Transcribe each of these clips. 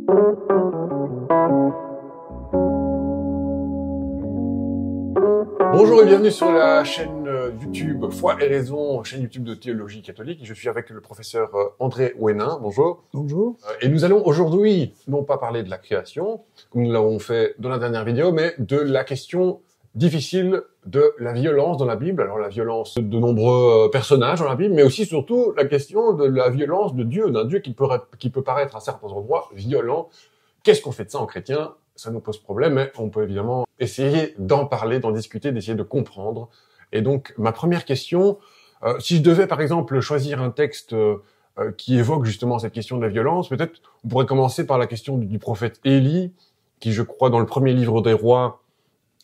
Bonjour et bienvenue sur la chaîne YouTube Foi et Raison, chaîne YouTube de théologie catholique. Je suis avec le professeur André Ouénin. Bonjour. Bonjour. Et nous allons aujourd'hui, non pas parler de la création, comme nous l'avons fait dans la dernière vidéo, mais de la question difficile de la violence dans la Bible. Alors la violence de nombreux personnages dans la Bible, mais aussi surtout la question de la violence de Dieu, d'un Dieu qui peut paraître à certains endroits violent. Qu'est-ce qu'on fait de ça en chrétien? Ça nous pose problème, mais on peut évidemment essayer d'en parler, d'en discuter, d'essayer de comprendre. Et donc, ma première question, si je devais par exemple choisir un texte qui évoque justement cette question de la violence, peut-être on pourrait commencer par la question du prophète Élie, qui je crois dans le premier livre des rois,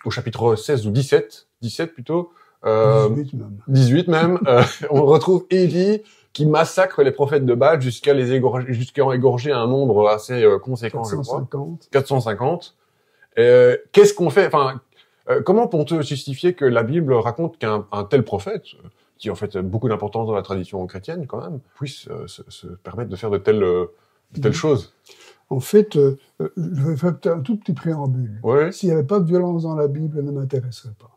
au chapitre 16 ou 17 plutôt, 18 même, on retrouve Élie qui massacre les prophètes de Baal jusqu'à en égorger un nombre assez conséquent, 450. je crois. 450. Qu'est-ce qu'on fait? Enfin, comment peut-on justifier que la Bible raconte qu'un tel prophète, qui en fait a beaucoup d'importance dans la tradition chrétienne quand même, puisse se permettre de faire de telles choses? En fait, je vais faire un tout petit préambule. Ouais. S'il n'y avait pas de violence dans la Bible, elle ne m'intéresserait pas.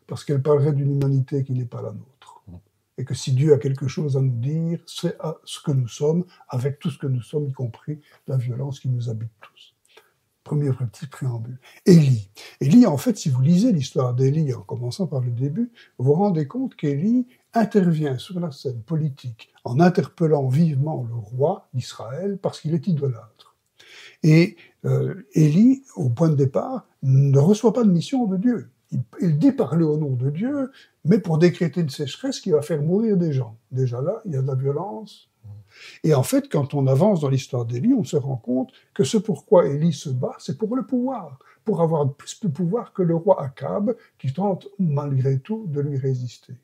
Parce qu'elle parlerait d'une humanité qui n'est pas la nôtre. Et que si Dieu a quelque chose à nous dire, c'est à ce que nous sommes, avec tout ce que nous sommes, y compris la violence qui nous habite tous. Premier petit préambule. Élie. Élie, en fait, si vous lisez l'histoire d'Élie, en commençant par le début, vous vous rendez compte qu'Élie intervient sur la scène politique en interpellant vivement le roi d'Israël parce qu'il est idolâtre. Et Élie, au point de départ, ne reçoit pas de mission de Dieu. Il dit parler au nom de Dieu, mais pour décréter une sécheresse qui va faire mourir des gens. Déjà là, il y a de la violence. Et en fait, quand on avance dans l'histoire d'Élie, on se rend compte que ce pourquoi Élie se bat, c'est pour le pouvoir, pour avoir plus de pouvoir que le roi Akab, qui tente malgré tout de lui résister.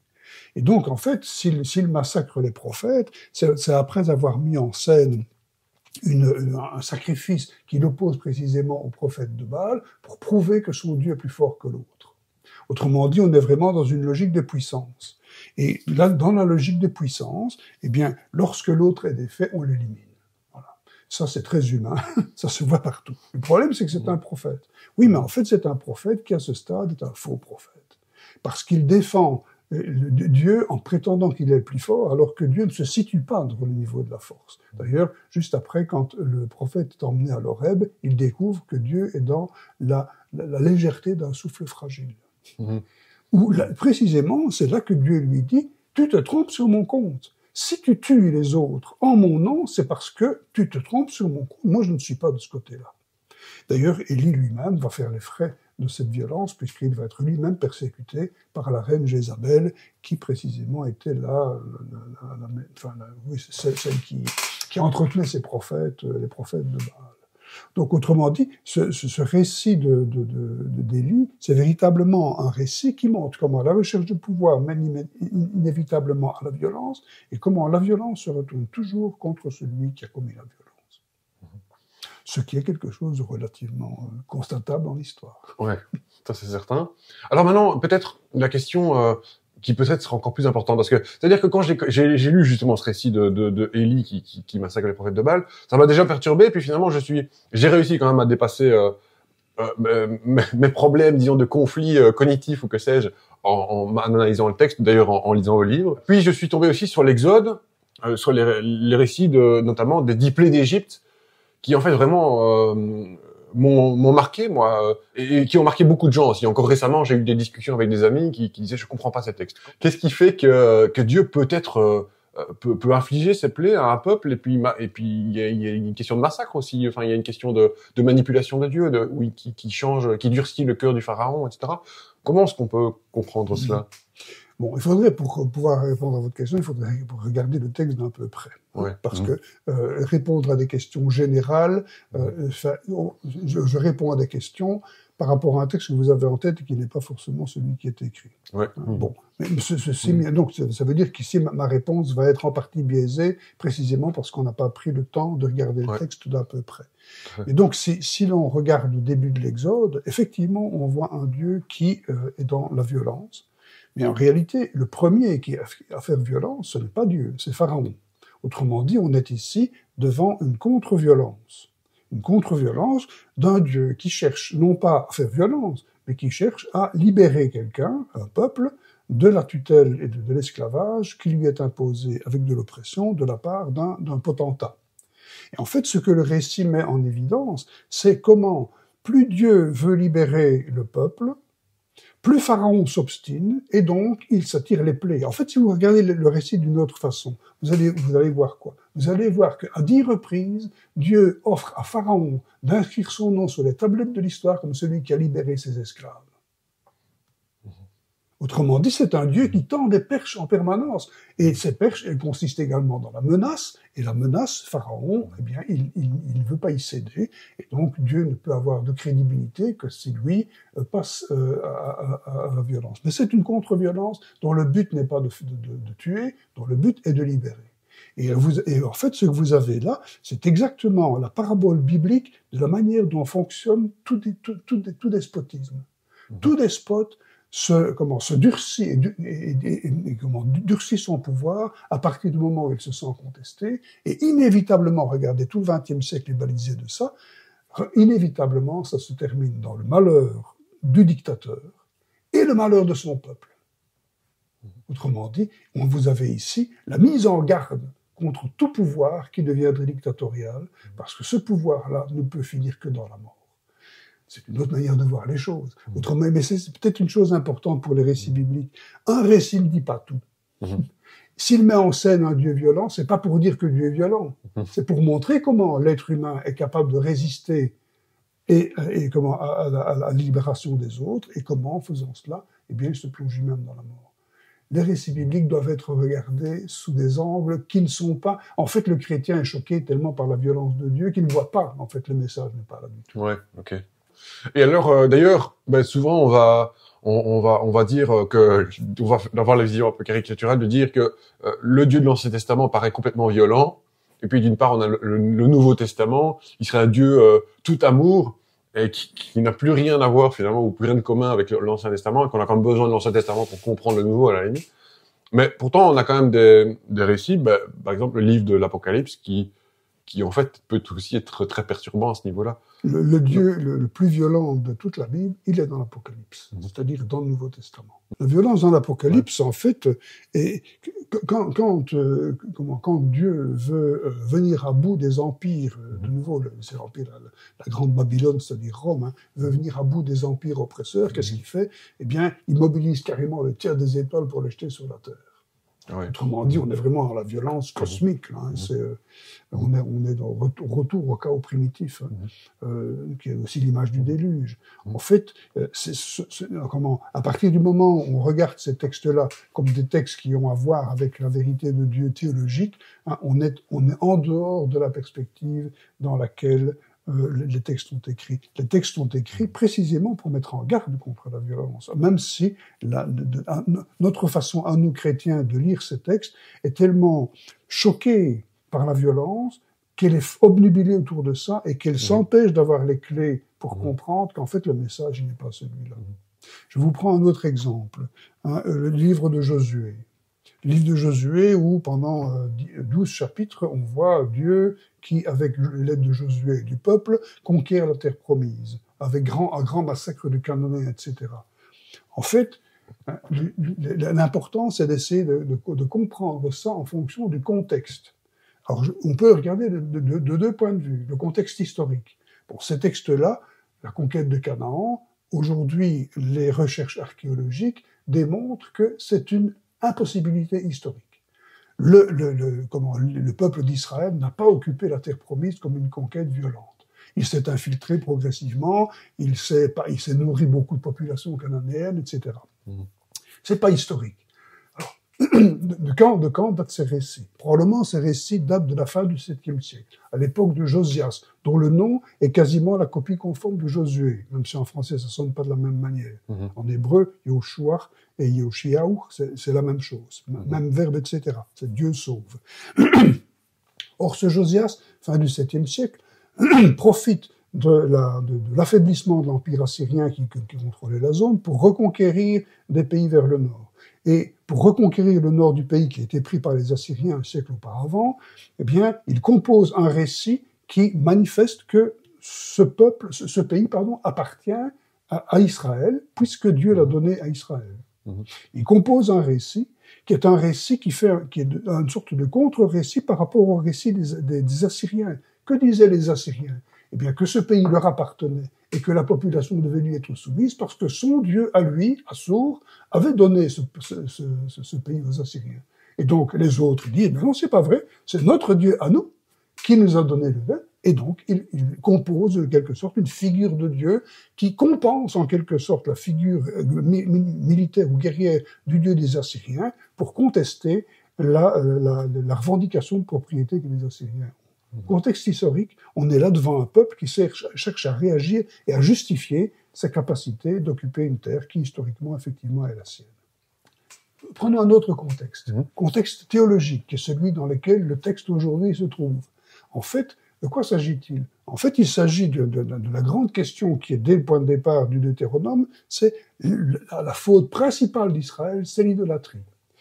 Et donc, en fait, s'il massacre les prophètes, c'est après avoir mis en scène un sacrifice qui l'oppose précisément au prophète de Baal pour prouver que son Dieu est plus fort que l'autre. Autrement dit, on est vraiment dans une logique de puissance. Et là, dans la logique de puissance, eh bien, lorsque l'autre est défait, on l'élimine. Voilà. Ça, c'est très humain. Ça se voit partout. Le problème, c'est que c'est un prophète. Oui, mais en fait, c'est un prophète qui, à ce stade, est un faux prophète. Parce qu'il défend Dieu en prétendant qu'il est le plus fort, alors que Dieu ne se situe pas dans le niveau de la force. D'ailleurs, juste après, quand le prophète est emmené à l'Horeb, il découvre que Dieu est dans la légèreté d'un souffle fragile. Où, là, précisément, c'est là que Dieu lui dit « Tu te trompes sur mon compte. Si tu tues les autres en mon nom, c'est parce que tu te trompes sur mon compte. Moi, je ne suis pas de ce côté-là. » D'ailleurs, Élie lui-même va faire les frais de cette violence, puisqu'il va être lui-même persécuté par la reine Jézabel, qui précisément était là, celle qui entretenait ces prophètes, les prophètes de Baal. Donc, autrement dit, ce récit d'Élie, c'est véritablement un récit qui montre comment la recherche de pouvoir mène inévitablement à la violence, et comment la violence se retourne toujours contre celui qui a commis la violence. Ce qui est quelque chose de relativement constatable dans l'histoire. Ouais, ça c'est certain. Alors maintenant, peut-être la question qui peut-être sera encore plus importante, parce que c'est-à-dire que quand j'ai lu justement ce récit de Élie qui massacre les prophètes de Baal, ça m'a déjà perturbé, puis finalement j'ai réussi quand même à dépasser mes problèmes, disons, de conflits cognitifs ou que sais-je, en analysant le texte, d'ailleurs en lisant le livre. Puis je suis tombé aussi sur l'Exode, sur les récits notamment des 10 plaies d'Égypte, qui en fait vraiment m'ont marqué, moi, et qui ont marqué beaucoup de gens aussi. Encore récemment, j'ai eu des discussions avec des amis qui disaient « je comprends pas ces textes ». Qu'est-ce qui fait que Dieu peut infliger ses plaies à un peuple, et puis il y a une question de massacre aussi, enfin il y a une question de manipulation de Dieu, qui change, qui durcit le cœur du pharaon, etc. Comment est-ce qu'on peut comprendre cela? Bon, il faudrait, pour pouvoir répondre à votre question, il faudrait regarder le texte d'un peu près. Ouais. Parce que répondre à des questions générales, je réponds à des questions par rapport à un texte que vous avez en tête et qui n'est pas forcément celui qui est écrit. Ouais. Bon, mais donc ça veut dire qu'ici ma réponse va être en partie biaisée, précisément parce qu'on n'a pas pris le temps de regarder le texte d'à peu près. Et donc si l'on regarde le début de l'Exode, effectivement, on voit un Dieu qui est dans la violence. Mais en réalité, le premier qui a fait violence, ce n'est pas Dieu, c'est Pharaon. Autrement dit, on est ici devant une contre-violence. une contre-violence d'un Dieu qui cherche non pas à faire violence, mais qui cherche à libérer quelqu'un, un peuple, de la tutelle et de l'esclavage qui lui est imposé avec de l'oppression de la part d'un potentat. Et en fait, ce que le récit met en évidence, c'est comment plus Dieu veut libérer le peuple, plus Pharaon s'obstine, et donc il s'attire les plaies. En fait, si vous regardez le récit d'une autre façon, vous allez voir quoi? Vous allez voir qu'à 10 reprises, Dieu offre à Pharaon d'inscrire son nom sur les tablettes de l'histoire comme celui qui a libéré ses esclaves. Autrement dit, c'est un Dieu qui tend des perches en permanence. Et ces perches, elles consistent également dans la menace. Et la menace, Pharaon, eh bien, il ne veut pas y céder. Et donc, Dieu ne peut avoir de crédibilité que si lui passe à la violence. Mais c'est une contre-violence dont le but n'est pas de tuer, dont le but est de libérer. Et en fait, ce que vous avez là, c'est exactement la parabole biblique de la manière dont fonctionne tout despotisme. Tout despote se durcit durcit son pouvoir à partir du moment où il se sent contesté, et inévitablement, regardez, tout le XXe siècle est balisé de ça, inévitablement, ça se termine dans le malheur du dictateur et le malheur de son peuple. Autrement dit, vous avez ici la mise en garde contre tout pouvoir qui deviendrait dictatorial, parce que ce pouvoir-là ne peut finir que dans la mort. C'est une autre manière de voir les choses. Autrement, mais c'est peut-être une chose importante pour les récits bibliques. Un récit ne dit pas tout. S'il met en scène un Dieu violent, c'est pas pour dire que Dieu est violent. C'est pour montrer comment l'être humain est capable de résister et comment à la libération des autres, et comment, en faisant cela, eh bien, il se plonge lui-même dans la mort. Les récits bibliques doivent être regardés sous des angles qui ne sont pas... En fait, le chrétien est choqué tellement par la violence de Dieu qu'il ne voit pas, en fait, le message n'est pas là du tout. Ouais, ok. Et alors, d'ailleurs, souvent on va dire que on va avoir la vision un peu caricaturale de dire que le Dieu de l'Ancien Testament paraît complètement violent, et puis d'une part on a le Nouveau Testament, il serait un Dieu tout amour et qui n'a plus rien à voir finalement ou plus rien de commun avec l'Ancien Testament, et qu'on a quand même besoin de l'Ancien Testament pour comprendre le Nouveau à la limite. Mais pourtant on a quand même des récits, par exemple le livre de l'Apocalypse qui en fait peut aussi être très perturbant à ce niveau-là. Le Dieu le plus violent de toute la Bible, il est dans l'Apocalypse, c'est-à-dire dans le Nouveau Testament. La violence dans l'Apocalypse, en fait, est quand Dieu veut venir à bout des empires, de nouveau, c'est l'empire, la grande Babylone, c'est-à-dire Rome, veut venir à bout des empires oppresseurs, qu'est-ce qu'il fait? Eh bien, il mobilise carrément le tiers des étoiles pour les jeter sur la terre. Ouais. Autrement dit, on est vraiment dans la violence cosmique. Là, on est dans le retour au chaos primitif, qui est aussi l'image du déluge. En fait, à partir du moment où on regarde ces textes-là comme des textes qui ont à voir avec la vérité de Dieu théologique, on est en dehors de la perspective dans laquelle les textes sont écrits. Les textes sont écrits précisément pour mettre en garde contre la violence, même si notre façon à nous chrétiens de lire ces textes est tellement choquée par la violence qu'elle est obnubilée autour de ça et qu'elle s'empêche d'avoir les clés pour comprendre qu'en fait le message n'est pas celui-là. Je vous prends un autre exemple, le livre de Josué. Le livre de Josué où pendant 12 chapitres, on voit Dieu qui, avec l'aide de Josué et du peuple, conquiert la terre promise, avec un grand massacre de Cananéens, etc. En fait, l'important, c'est d'essayer de comprendre ça en fonction du contexte. Alors, on peut regarder de deux points de vue. Le contexte historique. Pour ces textes-là, la conquête de Canaan, aujourd'hui, les recherches archéologiques démontrent que c'est une impossibilité historique. Le peuple d'Israël n'a pas occupé la terre promise comme une conquête violente. Il s'est infiltré progressivement, il s'est nourri beaucoup de populations cananéennes, etc. C'est pas historique. Alors, de quand datent ces récits? Probablement ces récits datent de la fin du 7e siècle, à l'époque de Josias, dont le nom est quasiment la copie conforme de Josué, même si en français ça sonne pas de la même manière. En hébreu, Yoshuach et Yoshiaou, c'est la même chose, même verbe, etc. C'est Dieu sauve. Or, ce Josias, fin du 7e siècle, profite de l'affaiblissement de l'empire assyrien qui contrôlait la zone pour reconquérir des pays vers le nord. Et pour reconquérir le nord du pays qui a été pris par les Assyriens un siècle auparavant, eh bien, il compose un récit qui manifeste que ce pays, appartient à Israël, puisque Dieu l'a donné à Israël. Il compose un récit qui est une sorte de contre-récit par rapport au récit des Assyriens. Que disaient les Assyriens? Eh bien, que ce pays leur appartenait et que la population devait lui être soumise parce que son Dieu, à lui, Assur, avait donné ce pays aux Assyriens. Et donc, les autres disent, mais non, c'est pas vrai, c'est notre Dieu à nous qui nous a donné le vin. Et donc, il compose, en quelque sorte, une figure de Dieu qui compense, en quelque sorte, la figure militaire ou guerrière du Dieu des Assyriens pour contester la revendication de propriété que les Assyriens ont. Contexte historique, on est là devant un peuple qui cherche à réagir et à justifier sa capacité d'occuper une terre qui, historiquement, effectivement, est la sienne. Prenons un autre contexte, contexte théologique, qui est celui dans lequel le texte aujourd'hui se trouve. En fait, de quoi s'agit-il? En fait, il s'agit de la grande question qui est dès le point de départ du Deutéronome, c'est la faute principale d'Israël, c'est l'idolâtrie,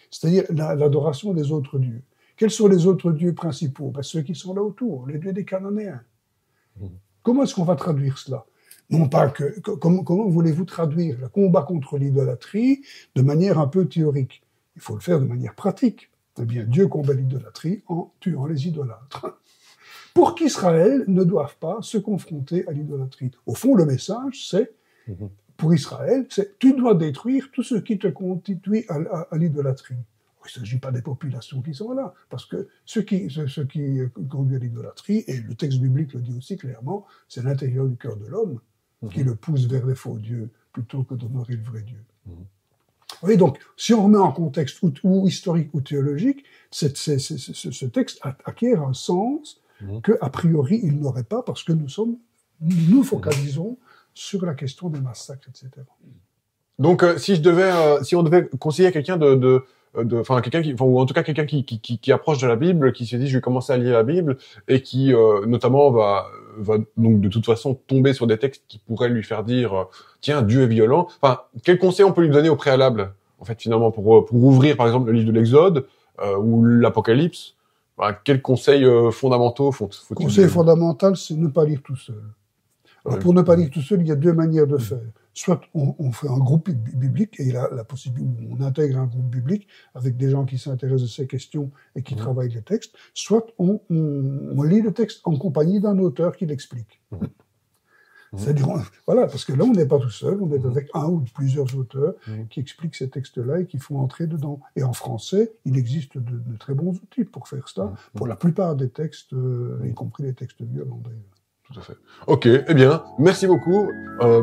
c'est-à-dire l'adoration des autres dieux. Quels sont les autres dieux principaux? Ceux qui sont là autour, les dieux des Cananéens. Comment est-ce qu'on va traduire cela? Non pas que... Comment voulez-vous traduire le combat contre l'idolâtrie de manière un peu théorique? Il faut le faire de manière pratique. Eh bien, Dieu combat l'idolâtrie en tuant les idolâtres. Pour qu'Israël ne doive pas se confronter à l'idolâtrie. Au fond, le message, c'est, pour Israël, c'est tu dois détruire tout ce qui te constitue à l'idolâtrie. Il ne s'agit pas des populations qui sont là, parce que ce qui conduit à l'idolâtrie, et le texte biblique le dit aussi clairement, c'est l'intérieur du cœur de l'homme qui le pousse vers les faux dieux plutôt que d'honorer le vrai Dieu. Oui, donc, si on remet en contexte ou historique ou théologique, ce texte acquiert un sens que, a priori, il n'aurait pas, parce que nous focalisons sur la question des massacres, etc. Donc, si on devait conseiller à quelqu'un ou en tout cas quelqu'un qui approche de la Bible, qui se dit je vais commencer à lire la Bible et qui notamment va donc de toute façon tomber sur des textes qui pourraient lui faire dire tiens, Dieu est violent. Enfin, quel conseil on peut lui donner au préalable en fait finalement pour ouvrir par exemple le livre de l'Exode ou l'Apocalypse? Quels conseils fondamentaux faut-il Conseil fondamental, c'est ne pas lire tout seul. Alors, pour ne pas lire tout seul, il y a deux manières de faire. Soit on fait un groupe biblique, et la possibilité, on intègre un groupe biblique avec des gens qui s'intéressent à ces questions et qui travaillent les textes, soit on lit le texte en compagnie d'un auteur qui l'explique. C'est-à-dire, voilà, parce que là, on n'est pas tout seul, on est avec un ou plusieurs auteurs qui expliquent ces textes-là et qui font entrer dedans. Et en français, il existe de très bons outils pour faire ça, pour la plupart des textes, y compris les textes violents d'ailleurs. Tout à fait. Ok, eh bien, merci beaucoup,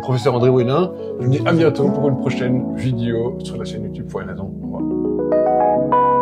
professeur André Wouénin. Je vous dis à bientôt pour une prochaine vidéo sur la chaîne YouTube Foi et Raison. Au revoir.